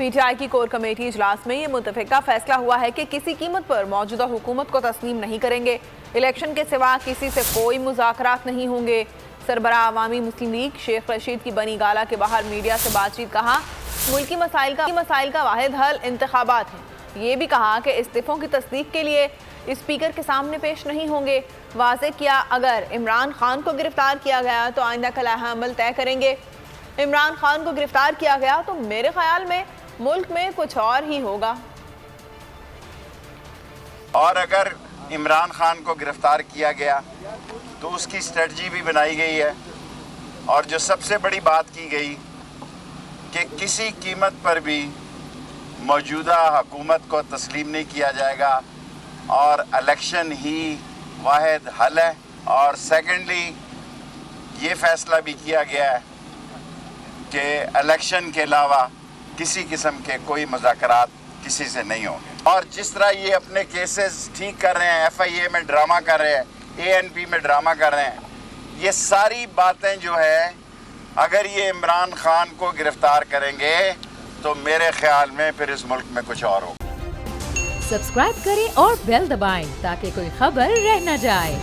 P T I کی core committee اجلاس میں یہ متفقہ فیصلہ ہوا ہے کہ کسی قیمت پر موجودہ حکومت کو تسلیم نہیں کریں گے۔ الیکشن کے سوا کسی سے کوئی مذاکرات نہیں ہوں گے۔ سربراہ عوامی مسلم لیگ شیخ رشید کی بنی گالہ کے باہر میڈیا سے بات چیت کہا ملکی مسائل کا واحد حل انتخابات ہیں۔ یہ بھی کہا کہ استعفوں کی تصدیق کے لیے اسپیکر کے سامنے پیش نہیں ہوں گے۔ واضح کیا اگر عمران خان کو گرفتار کیا گیا تو آئندہ کا لائحہ عمل طے کریں گے۔ عمران خان کو گرفتار کیا گیا تو میرے خیال میں ملک میں کچھ اور ہی ہوگا۔ اور اگر عمران خان کو گرفتار کیا گیا تو اس کی اسٹریٹجی بھی بنائی گئی ہے، اور جو سب سے بڑی بات کی گئی کہ کسی قیمت پر بھی موجودہ حکومت کو تسلیم نہیں کیا جائے گا اور الیکشن ہی واحد حل ہے۔ اور سیکنڈلی یہ فیصلہ بھی کیا گیا ہے کہ الیکشن کے علاوہ کسی قسم کے کوئی مذاکرات کسی سے نہیں ہوں گے۔ اور جس طرح یہ اپنے کیسز ٹھیک کر رہے ہیں، ایف آئی اے میں ڈرامہ کر رہے ہیں، اے این پی میں ڈرامہ کر رہے ہیں، یہ ساری باتیں جو ہے اگر یہ عمران خان کو گرفتار کریں گے تو میرے خیال میں پھر اس ملک میں کچھ اور ہوگا۔ سبسکرائب کریں اور بیل دبائیں تاکہ کوئی خبر رہ نہ جائے۔